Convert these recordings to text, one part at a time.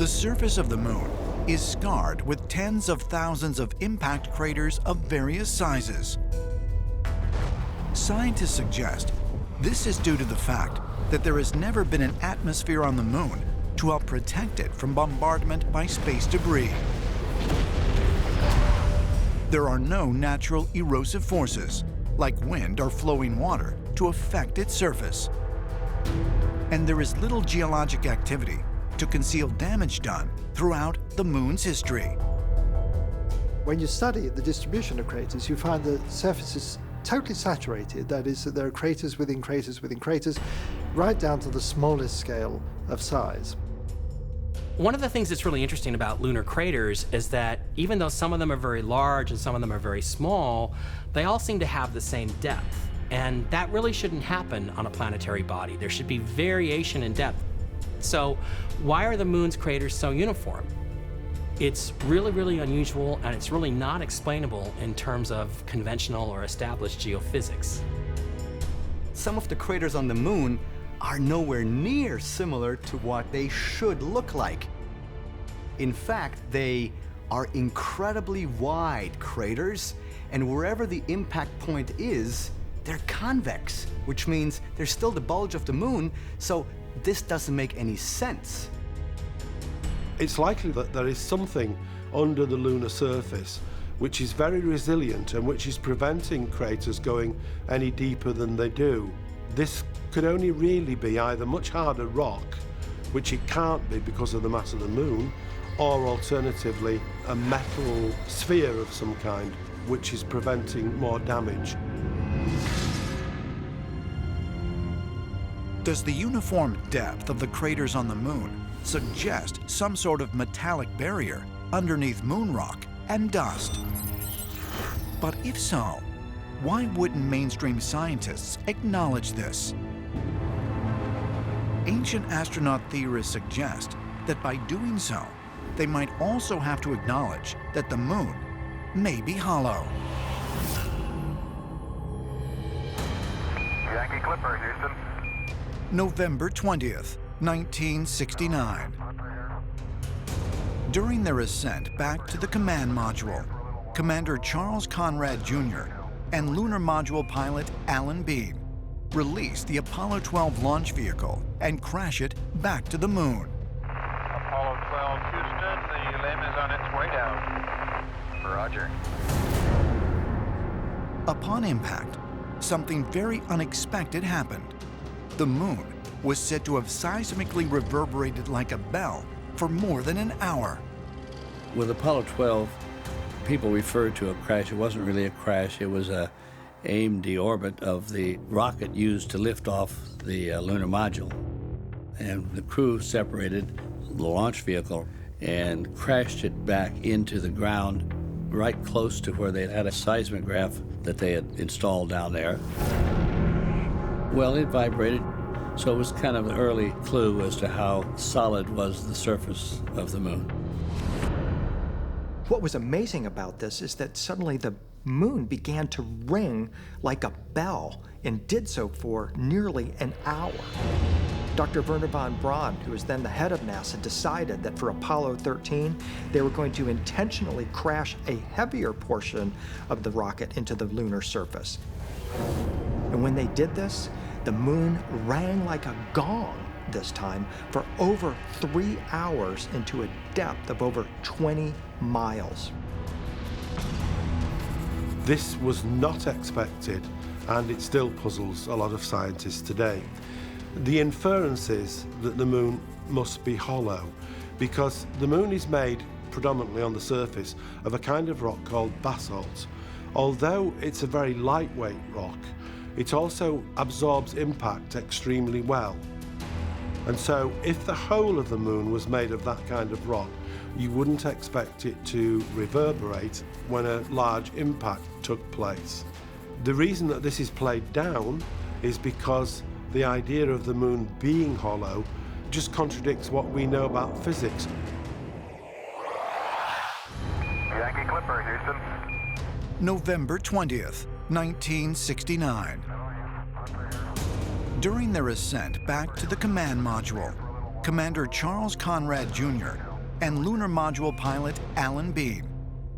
The surface of the moon is scarred with tens of thousands of impact craters of various sizes. Scientists suggest this is due to the fact that there has never been an atmosphere on the moon to help protect it from bombardment by space debris. There are no natural erosive forces, like wind or flowing water, to affect its surface. And there is little geologic activity to conceal damage done throughout the moon's history. When you study the distribution of craters, you find the surface is totally saturated. That is, that there are craters within craters within craters, right down to the smallest scale of size. One of the things that's really interesting about lunar craters is that even though some of them are very large and some of them are very small, they all seem to have the same depth. And that really shouldn't happen on a planetary body. There should be variation in depth. So why are the moon's craters so uniform? It's really, really unusual, and it's really not explainable in terms of conventional or established geophysics. Some of the craters on the moon are nowhere near similar to what they should look like. In fact, they are incredibly wide craters, and wherever the impact point is, they're convex, which means there's still the bulge of the moon, so this doesn't make any sense. It's likely that there is something under the lunar surface which is very resilient and which is preventing craters going any deeper than they do. This could only really be either much harder rock, which it can't be because of the mass of the moon, or alternatively a metal sphere of some kind which is preventing more damage. Does the uniform depth of the craters on the moon suggest some sort of metallic barrier underneath moon rock and dust? But if so, why wouldn't mainstream scientists acknowledge this? Ancient astronaut theorists suggest that by doing so, they might also have to acknowledge that the moon may be hollow. Yankee Clipper, Houston. November 20th, 1969. During their ascent back to the command module, Commander Charles Conrad Jr. and lunar module pilot Alan Bean released the Apollo 12 launch vehicle and crash it back to the moon. Apollo 12, Houston, the LEM is on its way down. Roger. Upon impact, something very unexpected happened. The moon was said to have seismically reverberated like a bell for more than an hour. With Apollo 12, people referred to a crash. It wasn't really a crash. It was a aimed deorbit of the rocket used to lift off the lunar module. And the crew separated the launch vehicle and crashed it back into the ground right close to where they had a seismograph that they had installed down there. Well, it vibrated, so it was kind of an early clue as to how solid was the surface of the moon. What was amazing about this is that suddenly the moon began to ring like a bell and did so for nearly an hour. Dr. Wernher von Braun, who was then the head of NASA, decided that for Apollo 13, they were going to intentionally crash a heavier portion of the rocket into the lunar surface. And when they did this, the moon rang like a gong this time for over 3 hours into a depth of over 20 miles. This was not expected, and it still puzzles a lot of scientists today. The inference is that the moon must be hollow, because the moon is made predominantly on the surface of a kind of rock called basalt. Although it's a very lightweight rock, it also absorbs impact extremely well. And so if the whole of the moon was made of that kind of rock, you wouldn't expect it to reverberate when a large impact took place. The reason that this is played down is because the idea of the moon being hollow just contradicts what we know about physics. Yankee Clipper, Houston. November 20th, 1969. During their ascent back to the command module, Commander Charles Conrad Jr. and lunar module pilot Alan Bean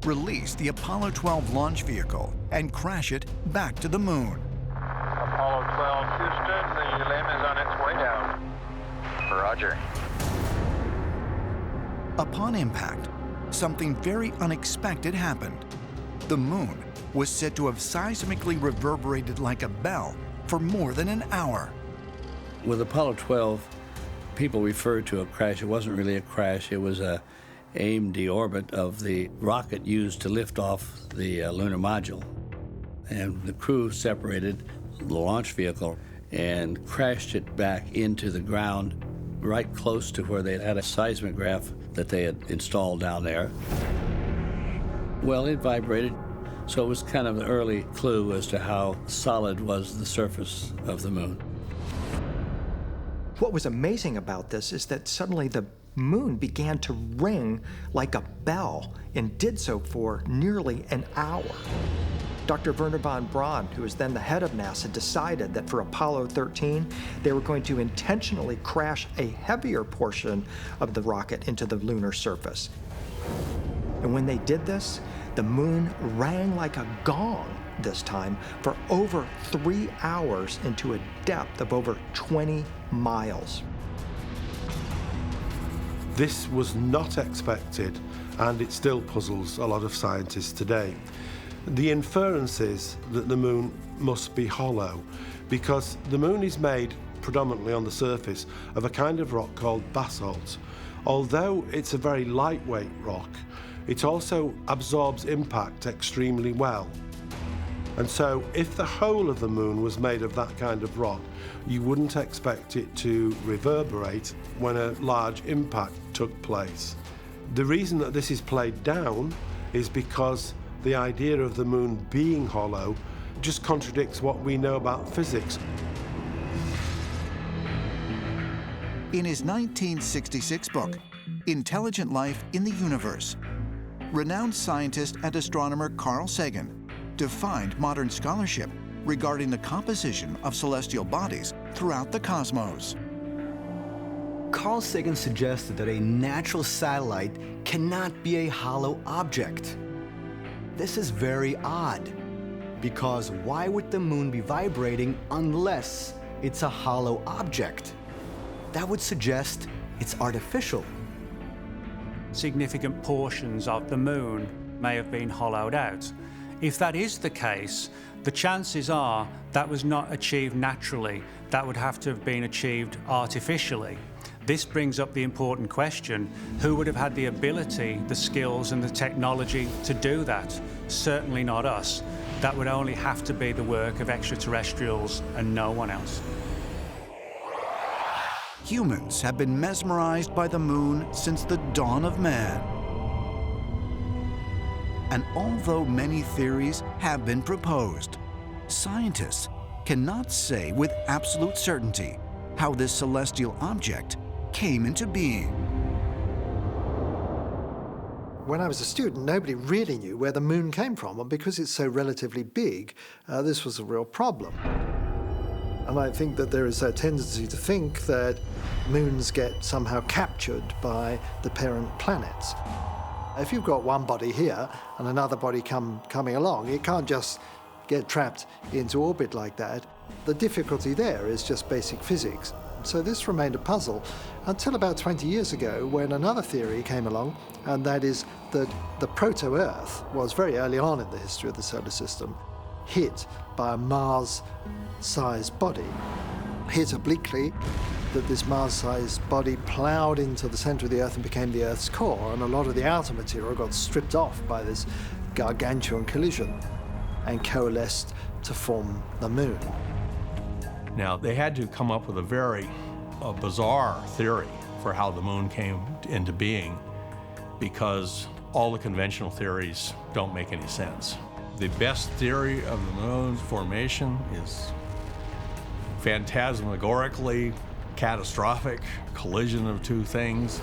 release the Apollo 12 launch vehicle and crash it back to the moon. Apollo 12, Houston, the LEM is on its way down. Roger. Upon impact, something very unexpected happened. The moon was said to have seismically reverberated like a bell for more than an hour. With Apollo 12, people referred to a crash. It wasn't really a crash. It was a aimed deorbit of the rocket used to lift off the lunar module. And the crew separated the launch vehicle and crashed it back into the ground right close to where they had a seismograph that they had installed down there. Well, it vibrated, so it was kind of an early clue as to how solid was the surface of the moon. What was amazing about this is that suddenly the moon began to ring like a bell and did so for nearly an hour. Dr. Wernher von Braun, who was then the head of NASA, decided that for Apollo 13, they were going to intentionally crash a heavier portion of the rocket into the lunar surface. And when they did this, the moon rang like a gong this time for over 3 hours into a depth of over 20 miles. This was not expected, and it still puzzles a lot of scientists today. The inference is that the moon must be hollow because the moon is made predominantly on the surface of a kind of rock called basalt. Although it's a very lightweight rock, it also absorbs impact extremely well. And so if the whole of the moon was made of that kind of rock, you wouldn't expect it to reverberate when a large impact took place. The reason that this is played down is because the idea of the moon being hollow just contradicts what we know about physics. In his 1966 book, Intelligent Life in the Universe, renowned scientist and astronomer Carl Sagan defined modern scholarship regarding the composition of celestial bodies throughout the cosmos. Carl Sagan suggested that a natural satellite cannot be a hollow object. This is very odd, because why would the moon be vibrating unless it's a hollow object? That would suggest it's artificial. Significant portions of the moon may have been hollowed out. If that is the case, the chances are that was not achieved naturally. That would have to have been achieved artificially. This brings up the important question, who would have had the ability, the skills and the technology to do that? Certainly not us. That would only have to be the work of extraterrestrials and no one else. Humans have been mesmerized by the moon since the dawn of man. And although many theories have been proposed, scientists cannot say with absolute certainty how this celestial object came into being. When I was a student, nobody really knew where the moon came from, and because it's so relatively big, this was a real problem. And I think that there is a tendency to think that moons get somehow captured by the parent planets. If you've got one body here and another body coming along, it can't just get trapped into orbit like that. The difficulty there is just basic physics. So this remained a puzzle until about 20 years ago, when another theory came along, and that is that the proto-Earth was very early on in the history of the solar system hit by a Mars-sized body, hit obliquely, that this Mars-sized body ploughed into the center of the Earth and became the Earth's core, and a lot of the outer material got stripped off by this gargantuan collision and coalesced to form the moon. Now, they had to come up with a very bizarre theory for how the moon came into being, because all the conventional theories don't make any sense. The best theory of the moon's formation is phantasmagorically catastrophic collision of two things,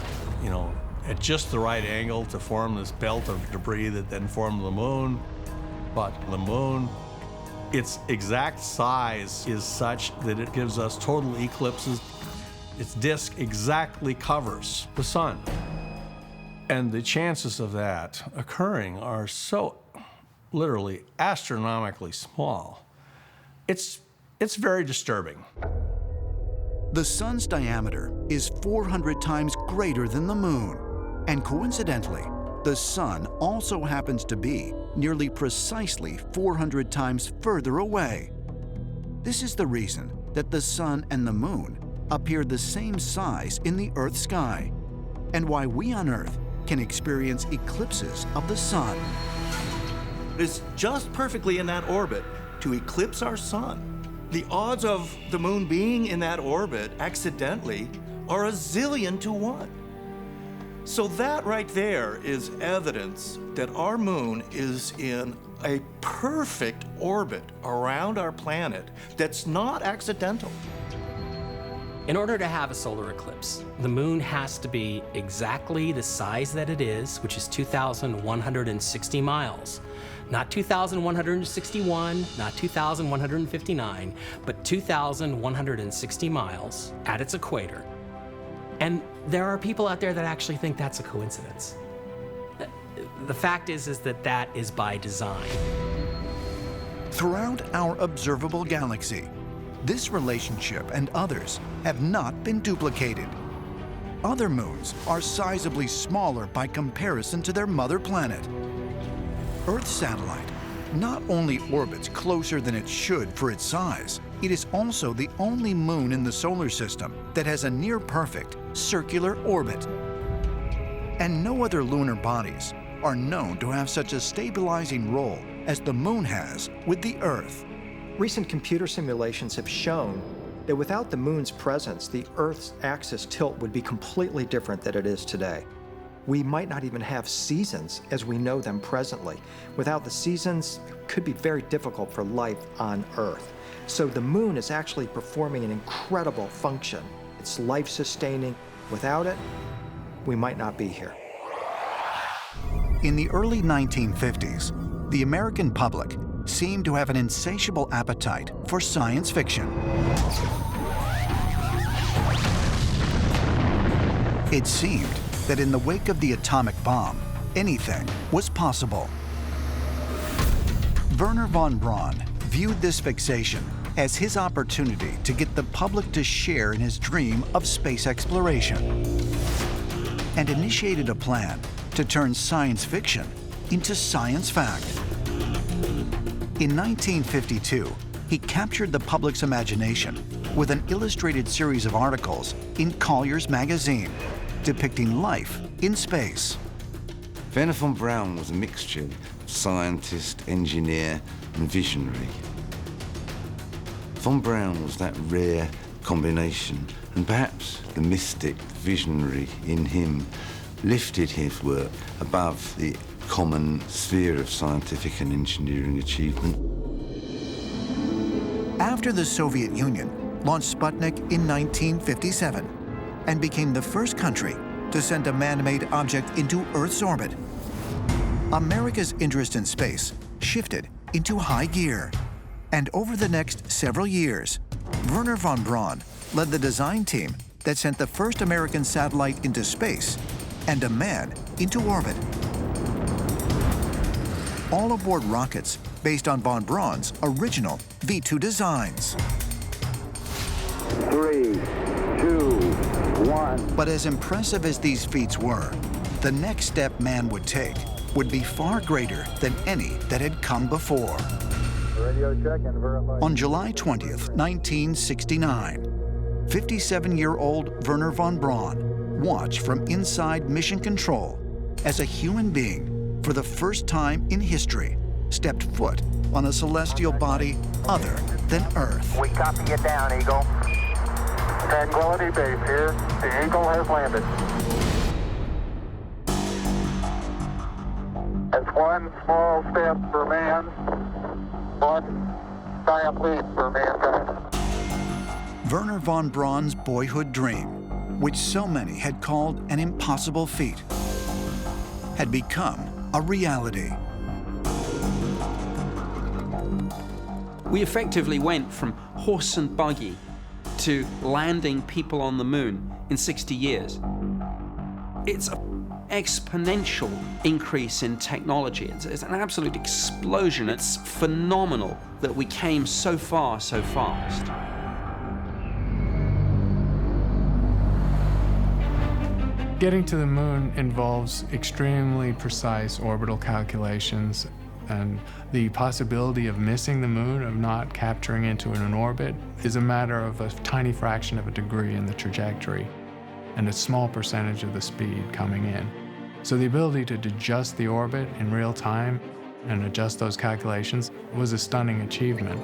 at just the right angle to form this belt of debris that then formed the moon. But the moon, its exact size is such that it gives us total eclipses. Its disk exactly covers the sun. And the chances of that occurring are so literally astronomically small. It's very disturbing. The sun's diameter is 400 times greater than the moon. And coincidentally, the sun also happens to be nearly precisely 400 times further away. This is the reason that the sun and the moon appear the same size in the Earth's sky, and why we on Earth can experience eclipses of the sun. It's just perfectly in that orbit to eclipse our sun. The odds of the moon being in that orbit accidentally are 1,000,000,000 to 1. So that right there is evidence that our moon is in a perfect orbit around our planet that's not accidental. In order to have a solar eclipse, the moon has to be exactly the size that it is, which is 2,160 miles. Not 2,161, not 2,159, but 2,160 miles at its equator. And there are people out there that actually think that's a coincidence. The fact is that is by design. Throughout our observable galaxy, this relationship and others have not been duplicated. Other moons are sizably smaller by comparison to their mother planet. Earth's satellite not only orbits closer than it should for its size, it is also the only moon in the solar system that has a near-perfect circular orbit. And no other lunar bodies are known to have such a stabilizing role as the moon has with the Earth. Recent computer simulations have shown that without the moon's presence, the Earth's axis tilt would be completely different than it is today. We might not even have seasons as we know them presently. Without the seasons, it could be very difficult for life on Earth. So the moon is actually performing an incredible function. It's life-sustaining. Without it, we might not be here. In the early 1950s, the American public seemed to have an insatiable appetite for science fiction. It seemed that in the wake of the atomic bomb, anything was possible. Wernher von Braun viewed this fixation as his opportunity to get the public to share in his dream of space exploration, and initiated a plan to turn science fiction into science fact. In 1952, he captured the public's imagination with an illustrated series of articles in Collier's magazine depicting life in space. Wernher von Braun was a mixture of scientist, engineer, and visionary. Von Braun was that rare combination, and perhaps the mystic visionary in him lifted his work above the common sphere of scientific and engineering achievement. After the Soviet Union launched Sputnik in 1957 and became the first country to send a man-made object into Earth's orbit, America's interest in space shifted into high gear. And over the next several years, Wernher von Braun led the design team that sent the first American satellite into space and a man into orbit. All aboard rockets based on von Braun's original V2 designs. 3, 2, 1. But as impressive as these feats were, the next step man would take would be far greater than any that had come before. Radio check and verify. On July 20th, 1969, 57-year-old Wernher von Braun watched from inside Mission Control as a human being, for the first time in history, stepped foot on a celestial body other than Earth. We copy you down, Eagle. Tranquility Base here. The Eagle has landed. That's one small step for man, one giant leap for mankind. Wernher von Braun's boyhood dream, which so many had called an impossible feat, had become a reality. We effectively went from horse and buggy to landing people on the moon in 60 years. It's a exponential increase in technology. It's an absolute explosion. It's phenomenal that we came so far so fast. Getting to the moon involves extremely precise orbital calculations, and the possibility of missing the moon, of not capturing into an orbit, is a matter of a tiny fraction of a degree in the trajectory and a small percentage of the speed coming in. So the ability to adjust the orbit in real time and adjust those calculations was a stunning achievement.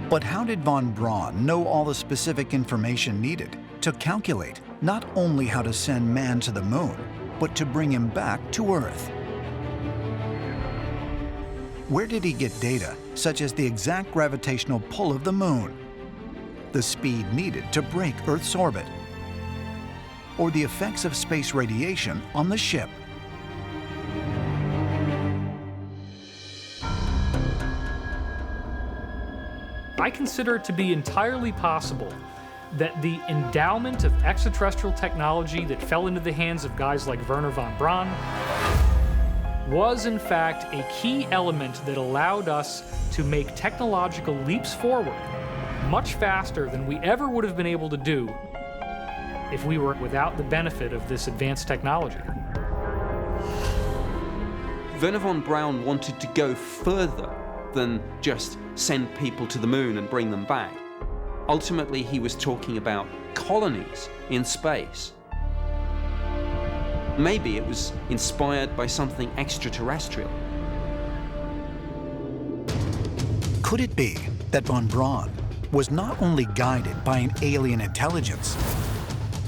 But how did von Braun know all the specific information needed to calculate not only how to send man to the moon, but to bring him back to Earth? Where did he get data such as the exact gravitational pull of the moon, the speed needed to break Earth's orbit, or the effects of space radiation on the ship? I consider it to be entirely possible that the endowment of extraterrestrial technology that fell into the hands of guys like Wernher von Braun was in fact a key element that allowed us to make technological leaps forward much faster than we ever would have been able to do if we were without the benefit of this advanced technology. Wernher von Braun wanted to go further than just send people to the moon and bring them back. Ultimately, he was talking about colonies in space. Maybe it was inspired by something extraterrestrial. Could it be that von Braun was not only guided by an alien intelligence,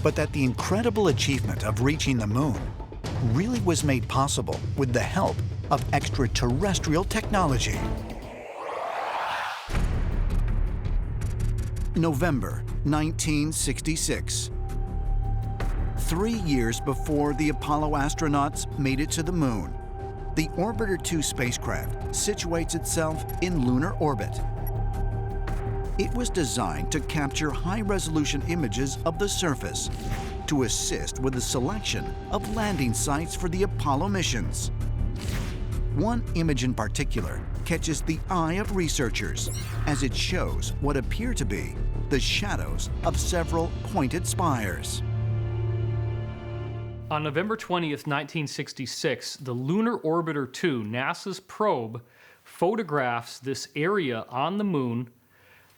but that the incredible achievement of reaching the moon really was made possible with the help of extraterrestrial technology? November 1966. 3 years before the Apollo astronauts made it to the moon, the Orbiter 2 spacecraft situates itself in lunar orbit. It was designed to capture high-resolution images of the surface to assist with the selection of landing sites for the Apollo missions. One image in particular catches the eye of researchers as it shows what appear to be the shadows of several pointed spires. On November 20th, 1966, the Lunar Orbiter 2, NASA's probe, photographs this area on the moon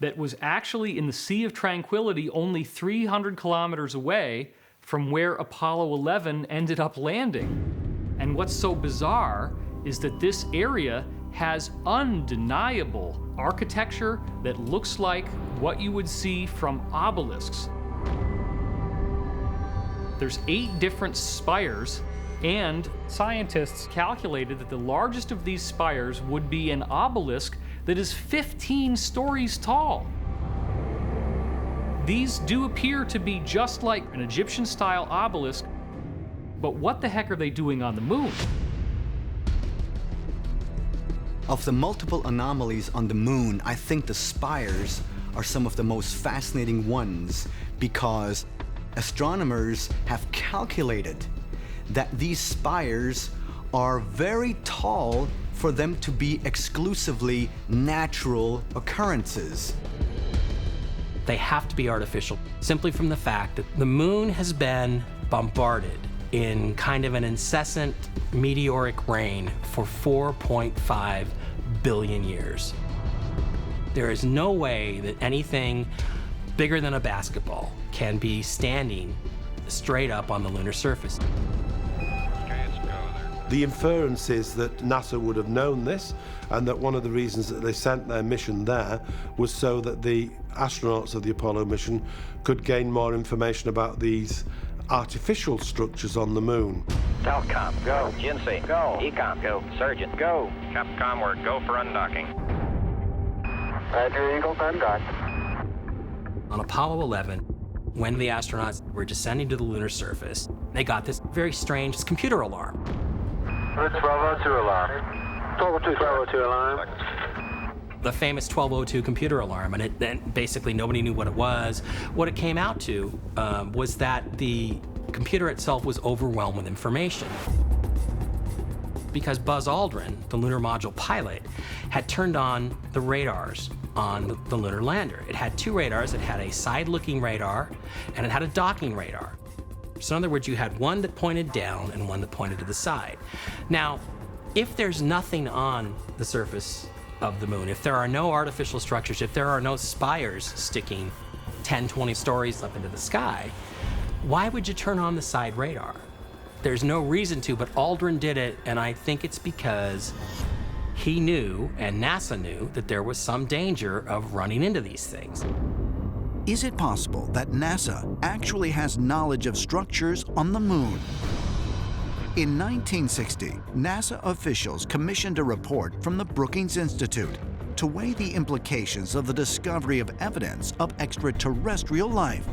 that was actually in the Sea of Tranquility only 300 kilometers away from where Apollo 11 ended up landing. And what's so bizarre is that this area has undeniable architecture that looks like what you would see from obelisks. There's 8 different spires, and scientists calculated that the largest of these spires would be an obelisk that is 15 stories tall. These do appear to be just like an Egyptian-style obelisk, but what the heck are they doing on the moon? Of the multiple anomalies on the moon, I think the spires are some of the most fascinating ones because astronomers have calculated that these spires are very tall for them to be exclusively natural occurrences. They have to be artificial, simply from the fact that the moon has been bombarded in kind of an incessant meteoric rain for 4.5 billion years. There is no way that anything bigger than a basketball can be standing straight up on the lunar surface. The inference is that NASA would have known this, and that one of the reasons that they sent their mission there was so that the astronauts of the Apollo mission could gain more information about these artificial structures on the moon. Telcom, go. Jinsei, go. Ecom, go. Surgeon, go. Capcom, we're go for undocking. Roger, Eagle, undock. On Apollo 11, when the astronauts were descending to the lunar surface, they got this very strange computer alarm. It's 1202 alarm. 1202 alarm. The famous 1202 computer alarm, and then basically nobody knew what it was. What it came out to was that the computer itself was overwhelmed with information. Because Buzz Aldrin, the lunar module pilot, had turned on the radars on the lunar lander. It had two radars. It had a side-looking radar, and it had a docking radar. So in other words, you had one that pointed down and one that pointed to the side. Now, if there's nothing on the surface of the moon, if there are no artificial structures, if there are no spires sticking 10, 20 stories up into the sky, why would you turn on the side radar? There's no reason to, but Aldrin did it, and I think it's because he knew, and NASA knew, that there was some danger of running into these things. Is it possible that NASA actually has knowledge of structures on the moon? In 1960, NASA officials commissioned a report from the Brookings Institute to weigh the implications of the discovery of evidence of extraterrestrial life.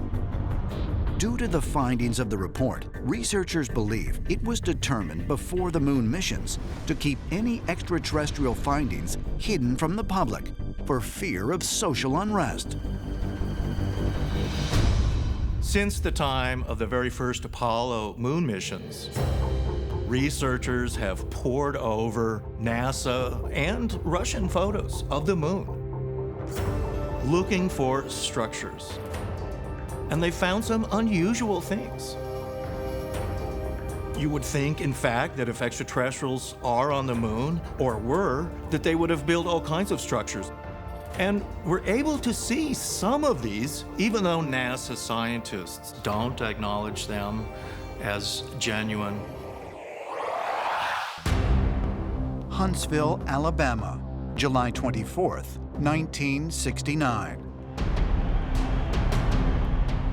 Due to the findings of the report, researchers believe it was determined before the moon missions to keep any extraterrestrial findings hidden from the public for fear of social unrest. Since the time of the very first Apollo moon missions, researchers have pored over NASA and Russian photos of the moon, looking for structures. And they found some unusual things. You would think, in fact, that if extraterrestrials are on the moon, or were, that they would have built all kinds of structures. And we're able to see some of these, even though NASA scientists don't acknowledge them as genuine. Huntsville, Alabama, July 24th, 1969.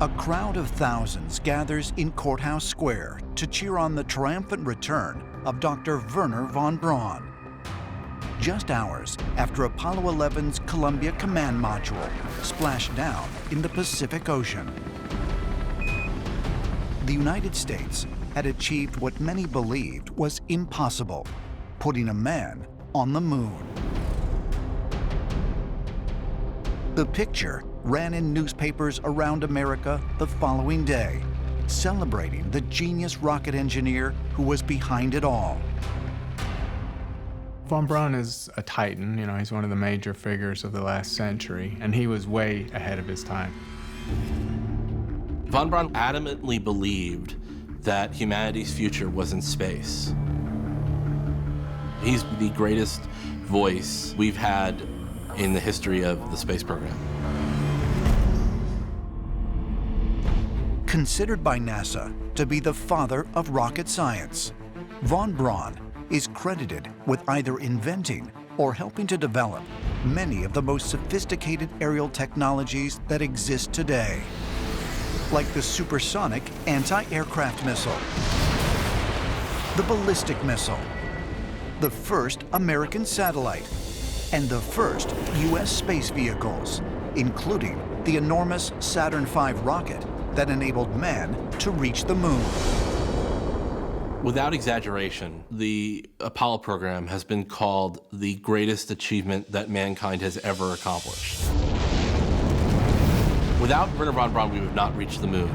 A crowd of thousands gathers in Courthouse Square to cheer on the triumphant return of Dr. Wernher von Braun. Just hours after Apollo 11's Columbia Command Module splashed down in the Pacific Ocean. The United States had achieved what many believed was impossible, putting a man on the moon. The picture ran in newspapers around America the following day, celebrating the genius rocket engineer who was behind it all. Von Braun is a titan, you know, he's one of the major figures of the last century, and he was way ahead of his time. Von Braun adamantly believed that humanity's future was in space. He's the greatest voice we've had in the history of the space program. Considered by NASA to be the father of rocket science, von Braun is credited with either inventing or helping to develop many of the most sophisticated aerial technologies that exist today, like the supersonic anti-aircraft missile, the ballistic missile, the first American satellite, and the first U.S. space vehicles, including the enormous Saturn V rocket that enabled man to reach the moon. Without exaggeration, the Apollo program has been called the greatest achievement that mankind has ever accomplished. Without Wernher von Braun, we would not reach the moon.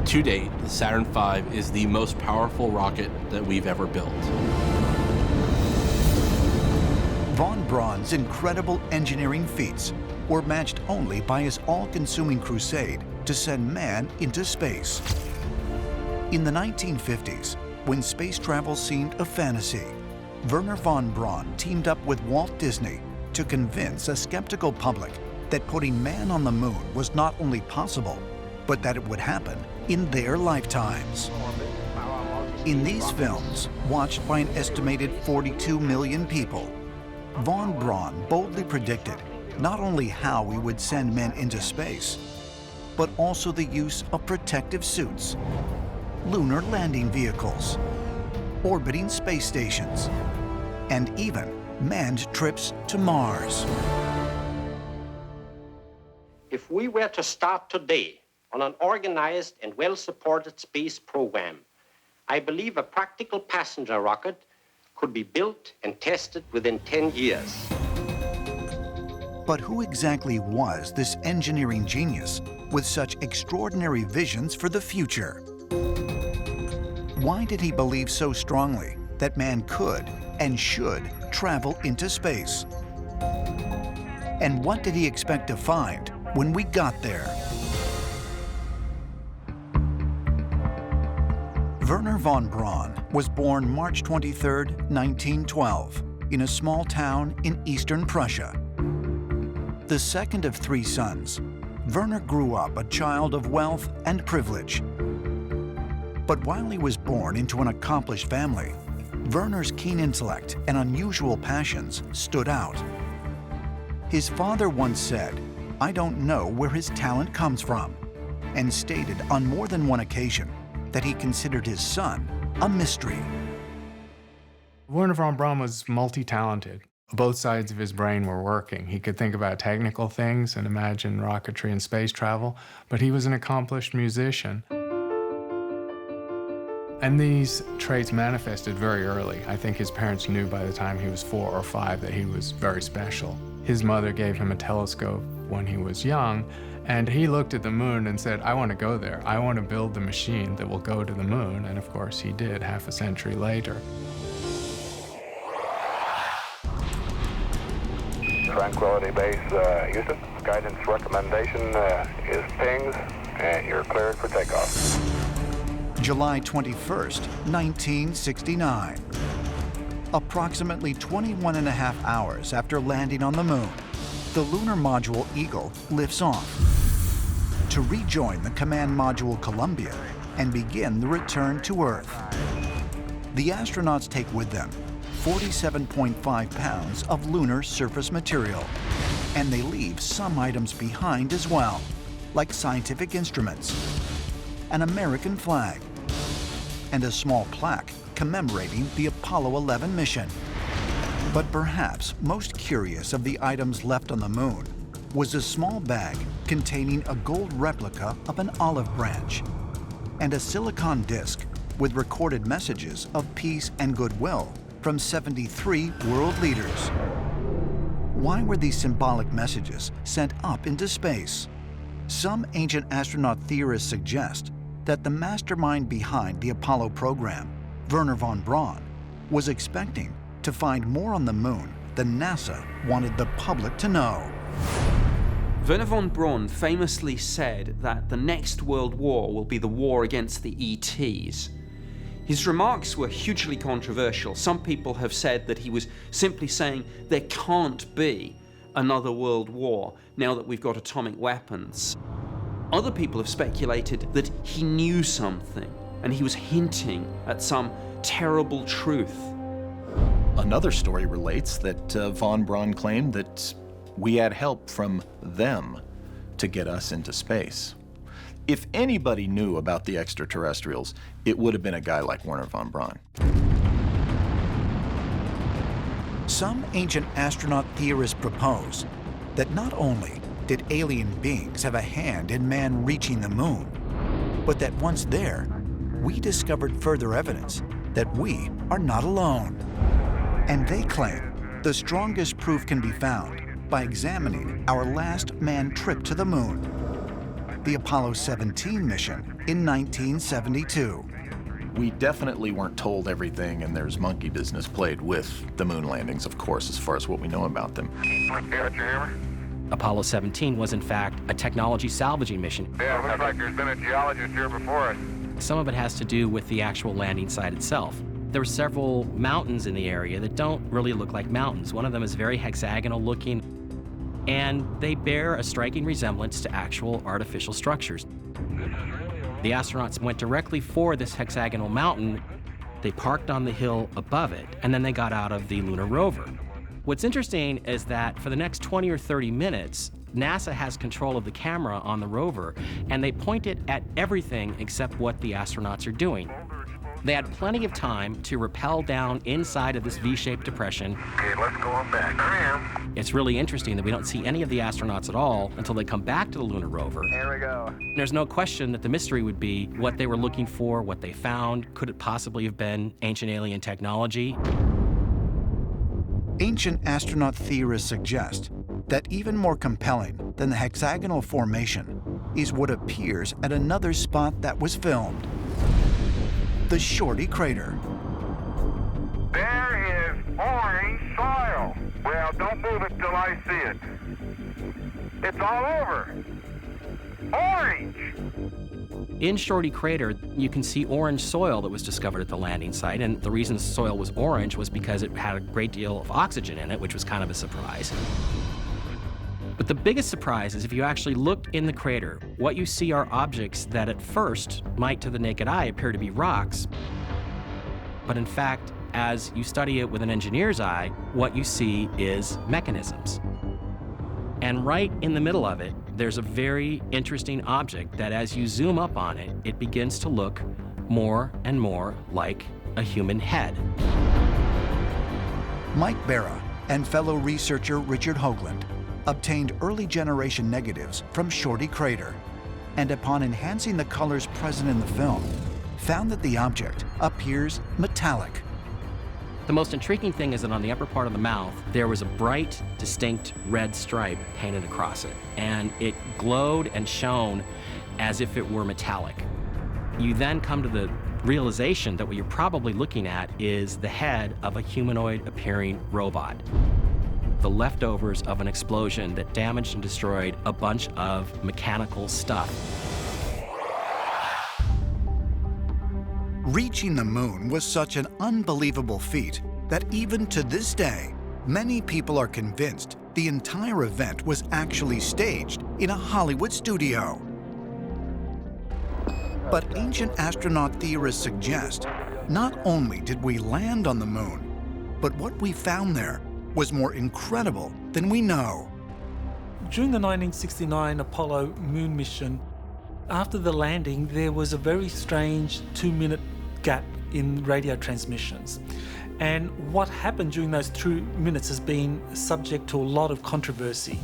To date, the Saturn V is the most powerful rocket that we've ever built. Von Braun's incredible engineering feats were matched only by his all-consuming crusade to send man into space. In the 1950s, when space travel seemed a fantasy, Wernher von Braun teamed up with Walt Disney to convince a skeptical public that putting man on the moon was not only possible, but that it would happen in their lifetimes. In these films, watched by an estimated 42 million people, von Braun boldly predicted not only how we would send men into space, but also the use of protective suits, lunar landing vehicles, orbiting space stations, and even manned trips to Mars. If we were to start today on an organized and well-supported space program, I believe a practical passenger rocket could be built and tested within 10 years. But who exactly was this engineering genius with such extraordinary visions for the future? Why did he believe so strongly that man could and should travel into space? And what did he expect to find when we got there? Wernher von Braun was born March 23, 1912, in a small town in eastern Prussia. The second of 3 sons, Werner grew up a child of wealth and privilege. But while he was born into an accomplished family, Werner's keen intellect and unusual passions stood out. His father once said, "I don't know where his talent comes from," and stated on more than one occasion that he considered his son a mystery. Werner von Braun was multi-talented. Both sides of his brain were working. He could think about technical things and imagine rocketry and space travel, but he was an accomplished musician. And these traits manifested very early. I think his parents knew by the time he was 4 or 5 that he was very special. His mother gave him a telescope when he was young, and he looked at the moon and said, "I want to go there. I want to build the machine that will go to the moon." And of course he did, half a century later. Tranquility Base, Houston. Guidance recommendation is pings, and you're cleared for takeoff. July 21st, 1969. Approximately 21 and a half hours after landing on the moon, the lunar module Eagle lifts off to rejoin the command module Columbia and begin the return to Earth. The astronauts take with them 47.5 pounds of lunar surface material, and they leave some items behind as well, like scientific instruments, an American flag, and a small plaque commemorating the Apollo 11 mission. But perhaps most curious of the items left on the moon was a small bag containing a gold replica of an olive branch and a silicon disc with recorded messages of peace and goodwill from 73 world leaders. Why were these symbolic messages sent up into space? Some ancient astronaut theorists suggest that the mastermind behind the Apollo program, Wernher von Braun, was expecting to find more on the moon than NASA wanted the public to know. Wernher von Braun famously said that the next world war will be the war against the ETs. His remarks were hugely controversial. Some people have said that he was simply saying there can't be another world war now that we've got atomic weapons. Other people have speculated that he knew something and he was hinting at some terrible truth. Another story relates that von Braun claimed that we had help from them to get us into space. If anybody knew about the extraterrestrials, it would have been a guy like Wernher von Braun. Some ancient astronaut theorists propose that not only did alien beings have a hand in man reaching the moon, but that once there, we discovered further evidence that we are not alone. And they claim the strongest proof can be found by examining our last manned trip to the moon, the Apollo 17 mission in 1972. We definitely weren't told everything, and there's monkey business played with the moon landings, of course, as far as what we know about them. Apollo 17 was, in fact, a technology salvaging mission. Yeah, looks like there's been a geologist here before us. Some of it has to do with the actual landing site itself. There were several mountains in the area that don't really look like mountains. One of them is very hexagonal looking, and they bear a striking resemblance to actual artificial structures. The astronauts went directly for this hexagonal mountain. They parked on the hill above it, and then they got out of the lunar rover. What's interesting is that for the next 20 or 30 minutes, NASA has control of the camera on the rover, and they point it at everything except what the astronauts are doing. They had plenty of time to rappel down inside of this V-shaped depression. Okay, let's go on back. There I am. It's really interesting that we don't see any of the astronauts at all until they come back to the lunar rover. Here we go. There's no question that the mystery would be what they were looking for, what they found. Could it possibly have been ancient alien technology? Ancient astronaut theorists suggest that even more compelling than the hexagonal formation is what appears at another spot that was filmed. The Shorty Crater. There is orange soil. Well, don't move it till I see it. It's all over. Orange! In Shorty Crater, you can see orange soil that was discovered at the landing site, and the reason the soil was orange was because it had a great deal of oxygen in it, which was kind of a surprise. But the biggest surprise is if you actually look in the crater, what you see are objects that at first might to the naked eye appear to be rocks, but in fact, as you study it with an engineer's eye, what you see is mechanisms. And right in the middle of it, there's a very interesting object that as you zoom up on it, it begins to look more and more like a human head. Mike Barra and fellow researcher Richard Hoagland obtained early generation negatives from Shorty Crater, and upon enhancing the colors present in the film, found that the object appears metallic. The most intriguing thing is that on the upper part of the mouth, there was a bright, distinct red stripe painted across it, and it glowed and shone as if it were metallic. You then come to the realization that what you're probably looking at is the head of a humanoid-appearing robot, the leftovers of an explosion that damaged and destroyed a bunch of mechanical stuff. Reaching the moon was such an unbelievable feat that even to this day, many people are convinced the entire event was actually staged in a Hollywood studio. But ancient astronaut theorists suggest not only did we land on the moon, but what we found there was more incredible than we know. During the 1969 Apollo moon mission, after the landing, there was a very strange 2-minute gap in radio transmissions. And what happened during those 2 minutes has been subject to a lot of controversy.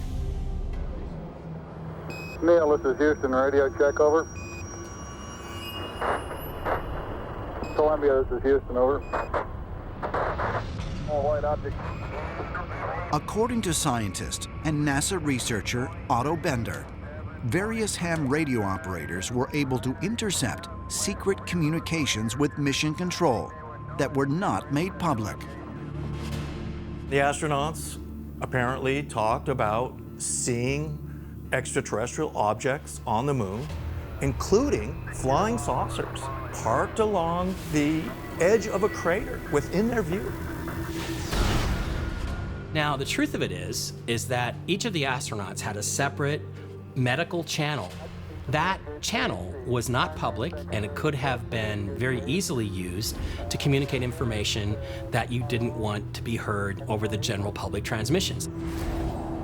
Neil, this is Houston, radio check, over. Columbia, this is Houston, over. White object. According to scientist and NASA researcher Otto Bender, various ham radio operators were able to intercept secret communications with mission control that were not made public. The astronauts apparently talked about seeing extraterrestrial objects on the moon, including flying saucers parked along the edge of a crater within their view. Now, the truth of it is that each of the astronauts had a separate medical channel. That channel was not public, and it could have been very easily used to communicate information that you didn't want to be heard over the general public transmissions.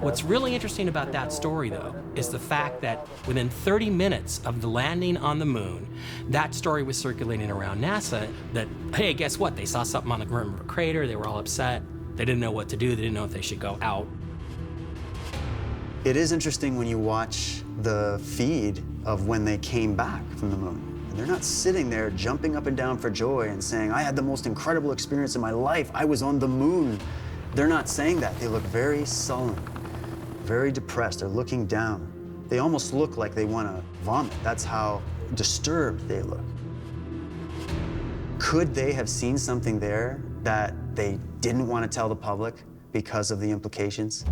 What's really interesting about that story, though, is the fact that within 30 minutes of the landing on the moon, that story was circulating around NASA that, hey, guess what? They saw something on the rim of a crater, they were all upset, they didn't know what to do, they didn't know if they should go out. It is interesting when you watch the feed of when they came back from the moon. They're not sitting there jumping up and down for joy and saying, I had the most incredible experience in my life, I was on the moon. They're not saying that. They look very sullen, very depressed. They're looking down. They almost look like they want to vomit. That's how disturbed they look. Could they have seen something there that they didn't want to tell the public because of the implications?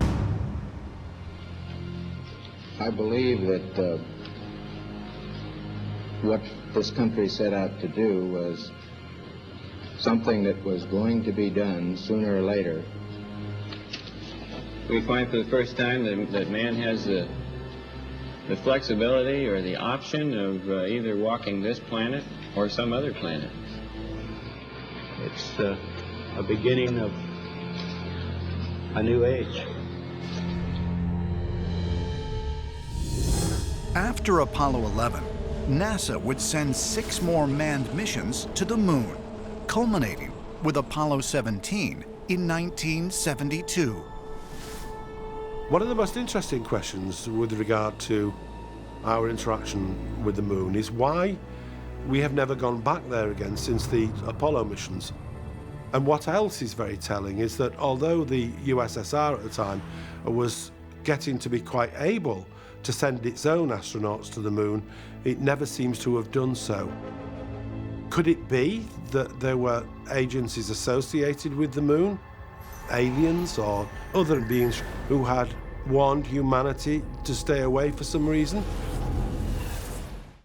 I believe that what this country set out to do was something that was going to be done sooner or later. We find for the first time that man has the flexibility or the option of either walking this planet or some other planet. It's a beginning of a new age. After Apollo 11, NASA would send 6 more manned missions to the moon, culminating with Apollo 17 in 1972. One of the most interesting questions with regard to our interaction with the moon is why we have never gone back there again since the Apollo missions. And what else is very telling is that although the USSR at the time was getting to be quite able to send its own astronauts to the moon, it never seems to have done so. Could it be that there were agencies associated with the moon, aliens or other beings who had warned humanity to stay away for some reason?